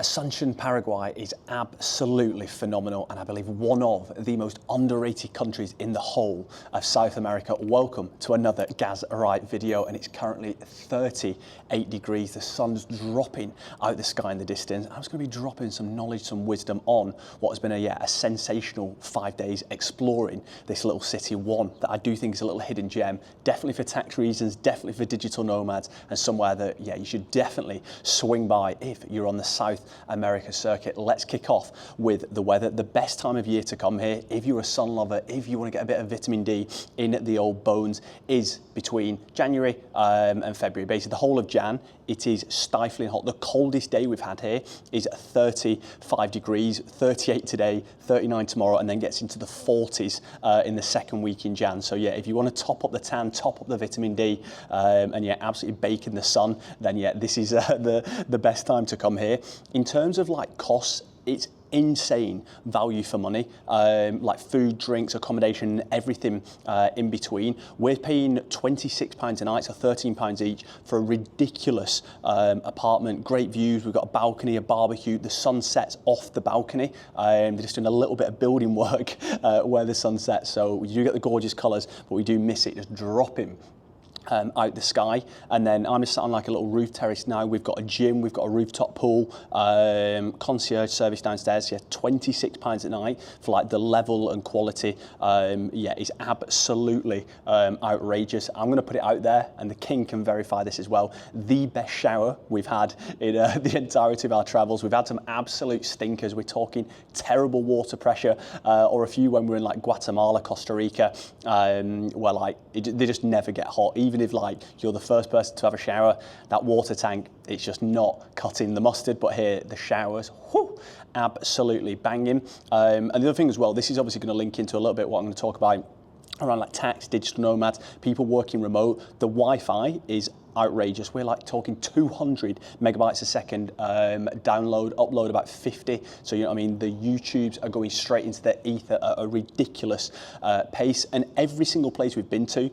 Asuncion, Paraguay is absolutely phenomenal, and I believe one of the most underrated countries in the whole of South America. Welcome to another Gaz Right video, and it's currently 38 degrees. The sun's dropping out the sky in the distance. I'm just going to be dropping some knowledge, some wisdom on what has been a sensational 5 days exploring this little city, one that I do think is a little hidden gem, definitely for tax reasons, definitely for digital nomads, and somewhere that you should definitely swing by if you're on the South America circuit. Let's kick off with the weather. The best time of year to come here, if you're a sun lover, if you want to get a bit of vitamin D in the old bones, is between January and February. Basically the whole of Jan, it is stifling hot. The coldest day we've had here is 35 degrees, 38 today, 39 tomorrow, and then gets into the 40s in the second week in Jan. So if you want to top up the tan, top up the vitamin D, and absolutely bake in the sun, then this is the best time to come here. In terms of costs, it's insane value for money, like food, drinks, accommodation, everything in between. We're paying £26 a night, so £13 each, for a ridiculous apartment. Great views, we've got a balcony, a barbecue, the sun sets off the balcony. They're just doing a little bit of building work where the sun sets, so we do get the gorgeous colours, but we do miss it just dropping out the sky. And then I'm just sat on a little roof terrace now. We've got a gym, we've got a rooftop pool, concierge service downstairs. £26 a night for the level and quality. Is absolutely outrageous. I'm going to put it out there, and the king can verify this as well. The best shower we've had in the entirety of our travels. We've had some absolute stinkers. We're talking terrible water pressure, or a few when we're in Guatemala, Costa Rica, where they just never get hot. Even if you're the first person to have a shower, that water tank, it's just not cutting the mustard. But here, the showers, whoo, absolutely banging. And the other thing as well, this is obviously going to link into a little bit what I'm going to talk about around tax, digital nomads, people working remote. The Wi-Fi is outrageous. We're talking 200 megabytes a second download, upload about 50. So the YouTubes are going straight into the ether at a ridiculous pace. And every single place we've been to,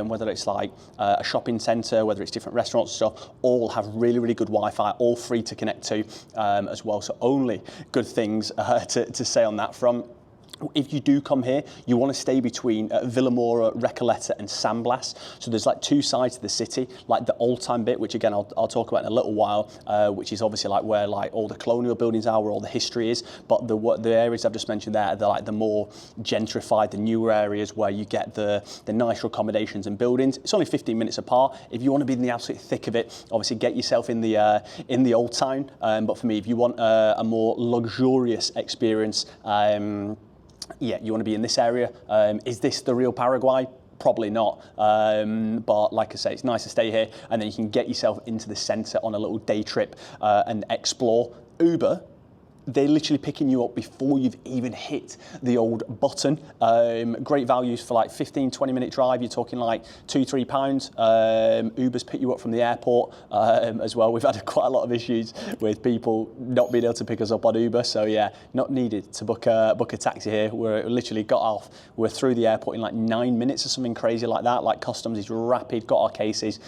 whether it's a shopping centre, whether it's different restaurants and stuff, all have really, really good Wi-Fi, all free to connect to as well. So only good things to say on that front. If you do come here, you want to stay between Villamora, Recoleta and San Blas. So there's two sides of the city, the old time bit, which again I'll talk about in a little while, which is obviously where all the colonial buildings are, where all the history is. But the areas I've just mentioned there, they're the more gentrified, the newer areas where you get the nicer accommodations and buildings. It's only 15 minutes apart. If you want to be in the absolute thick of it, obviously get yourself in the old town. But for me, if you want a more luxurious experience, you want to be in this area. Is this the real Paraguay? Probably not, but like I say, it's nice to stay here, and then you can get yourself into the centre on a little day trip and explore. Uber, they're literally picking you up before you've even hit the old button. Great values for 15-20 minute drive. You're talking £2-3. Ubers pick you up from the airport as well. We've had quite a lot of issues with people not being able to pick us up on Uber, so not needed to book a taxi here. We're literally got off, we're through the airport in 9 minutes or something crazy like that. Customs is rapid, got our cases,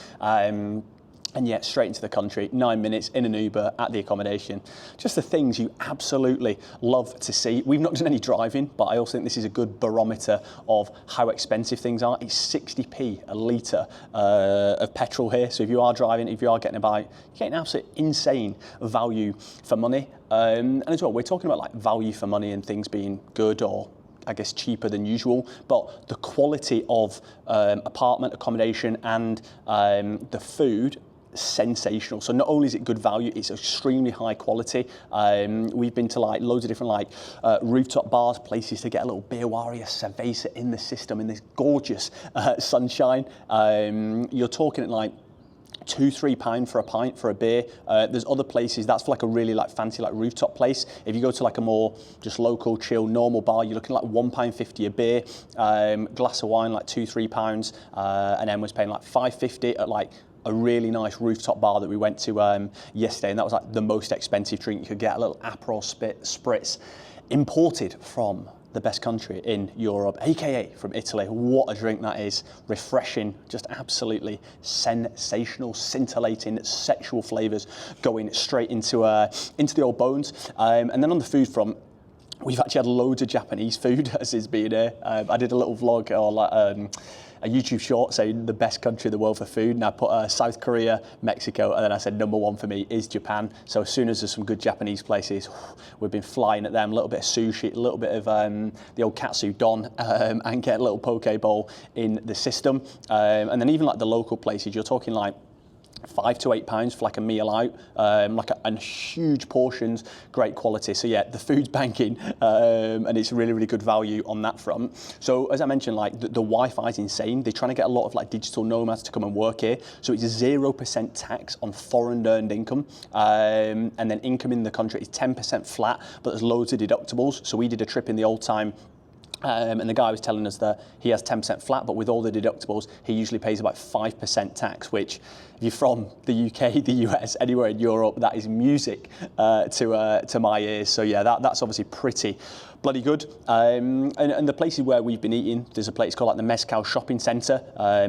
and straight into the country, 9 minutes in an Uber at the accommodation. Just the things you absolutely love to see. We've not done any driving, but I also think this is a good barometer of how expensive things are. It's 60p a litre of petrol here. So if you are driving, if you are getting about, you're getting absolute insane value for money. And as well, we're talking about value for money and things being good, or I guess cheaper than usual, but the quality of apartment accommodation and the food, sensational. So not only is it good value, it's extremely high quality. We've been to loads of different rooftop bars, places to get a little birwari, a cerveza in the system in this gorgeous sunshine. You're talking at £2-3 for a pint for a beer. There's other places that's for a really fancy rooftop place. If you go to a more just local chill normal bar, you're looking at £1.50 a beer. Glass of wine £2-3, and then was paying £5.50 at a really nice rooftop bar that we went to yesterday, and that was the most expensive drink you could get, a little Aperol spritz, imported from the best country in Europe, aka from Italy. What a drink that is. Refreshing, just absolutely sensational, scintillating sexual flavours going straight into the old bones. And then on the food front, we've actually had loads of Japanese food as it's been here. I did a little vlog or like a YouTube short saying the best country in the world for food, and I put South Korea, Mexico, and then I said number one for me is Japan. So as soon as there's some good Japanese places, we've been flying at them. A little bit of sushi, a little bit of the old katsu don, and get a little poke bowl in the system. And then even like the local places, you're talking like £5 to £8 for like a meal out, and huge portions, great quality. So yeah, the food's banking, and it's really, really good value on that front. So as I mentioned, like the Wi-Fi is insane. They're trying to get a lot of like digital nomads to come and work here. So it's 0% tax on foreign earned income, and then income in the country is 10% flat, but there's loads of deductibles. So we did a trip in the old time. And the guy was telling us that he has 10% flat, but with all the deductibles, he usually pays about 5% tax, which if you're from the UK, the US, anywhere in Europe, that is music to my ears. So yeah, that's obviously pretty bloody good. And the places where we've been eating, there's a place called like the Mezcal Shopping Centre.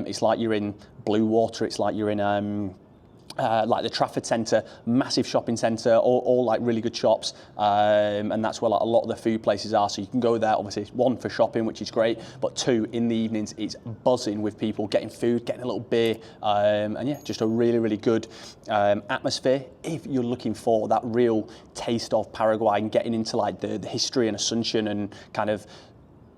It's like you're in Blue Water. It's like you're in like the Trafford Centre, massive shopping centre, all like really good shops, and that's where like a lot of the food places are. So you can go there, obviously, one for shopping, which is great, but two, in the evenings, it's buzzing with people getting food, getting a little beer, and yeah, just a really, really good atmosphere. If you're looking for that real taste of Paraguay and getting into like the history and Asuncion and kind of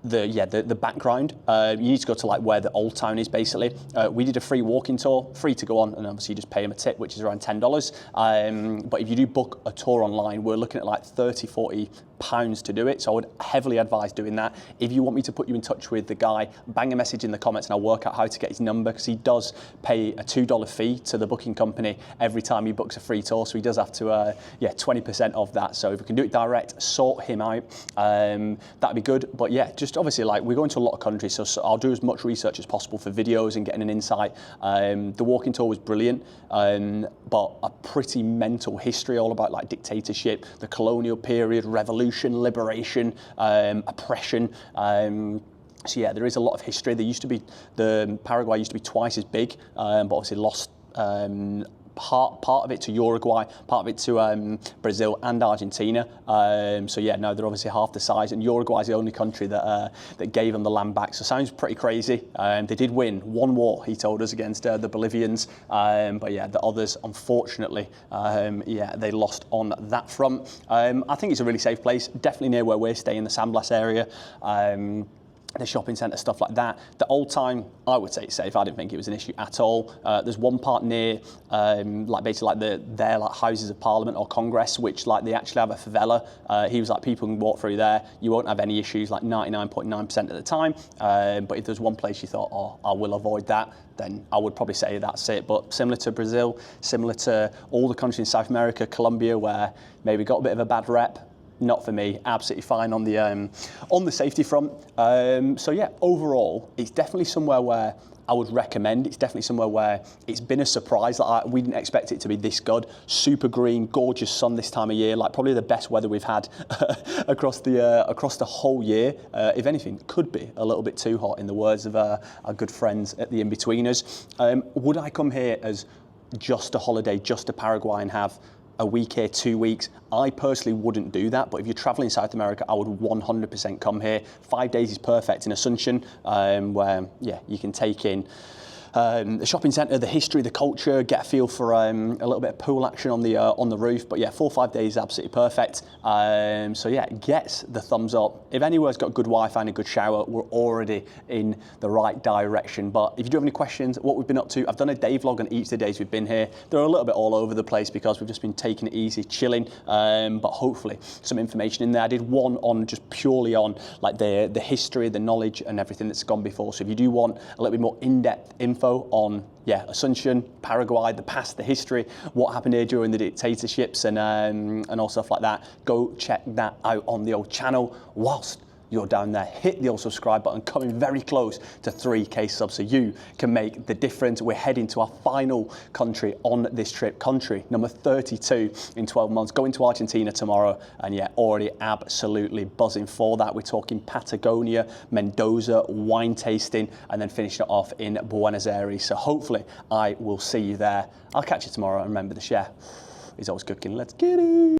the background, you need to go to like where the old town is basically. We did a free walking tour, free to go on, and obviously you just pay them a tip, which is around $10. But if you do book a tour online, we're looking at like 30, 40 pounds to do it. So I would heavily advise doing that. If you want me to put you in touch with the guy, bang a message in the comments and I'll work out how to get his number, because he does pay a $2 fee to the booking company every time he books a free tour. So he does have to, 20% of that. So if we can do it direct, sort him out, that'd be good. But yeah, just obviously like we're going to a lot of countries, so I'll do as much research as possible for videos and getting an insight. The walking tour was brilliant, but a pretty mental history all about like dictatorship, the colonial period, revolution, liberation, oppression. So yeah, there is a lot of history. The Paraguay used to be twice as big, but obviously lost part of it to Uruguay, part of it to Brazil and Argentina. So yeah, no, they're obviously half the size, and Uruguay is the only country that gave them the land back. So sounds pretty crazy. They did win one war, he told us, against the Bolivians, but yeah, the others, unfortunately, they lost on that front. I think it's a really safe place, definitely near where we're staying, the San Blas area. The shopping centre, stuff like that. The old time, I would say it's safe. I didn't think it was an issue at all. There's one part near, like basically like their like Houses of Parliament or Congress, which like they actually have a favela. He was like, people can walk through there. You won't have any issues, like 99.9% of the time. But if there's one place you thought, oh, I will avoid that, then I would probably say that's it. But similar to Brazil, similar to all the countries in South America, Colombia, where maybe got a bit of a bad rep. Not for me, absolutely fine on the safety front. So yeah, overall, it's definitely somewhere where I would recommend. It's definitely somewhere where it's been a surprise. Like we didn't expect it to be this good. Super green, gorgeous sun this time of year. Like probably the best weather we've had across the whole year. If anything, could be a little bit too hot, in the words of our good friends at the In-Betweeners. Would I come here as just a holiday, just to Paraguay and have a week here, 2 weeks? I personally wouldn't do that, but if you're traveling South America, I would 100% come here. 5 days is perfect in Asuncion, where you can take in the shopping centre, the history, the culture, get a feel for a little bit of pool action on the roof. But yeah, 4 or 5 days is absolutely perfect. So yeah, it gets the thumbs up. If anywhere's got good Wi-Fi and a good shower, we're already in the right direction. But if you do have any questions, what we've been up to, I've done a day vlog on each of the days we've been here. They're a little bit all over the place because we've just been taking it easy, chilling, but hopefully some information in there. I did one on just purely on like the history, the knowledge and everything that's gone before. So if you do want a little bit more in-depth info on Asuncion, Paraguay, the past, the history, what happened here during the dictatorships and all stuff like that, go check that out on the old channel. Whilst you're down there. Hit the old subscribe button, coming very close to 3K subs so you can make the difference. We're heading to our final country on this trip, country number 32 in 12 months, going to Argentina tomorrow, and yeah, already absolutely buzzing for that. We're talking Patagonia, Mendoza, wine tasting, and then finishing it off in Buenos Aires. So hopefully I will see you there. I'll catch you tomorrow, and remember the share is always cooking. Let's get it.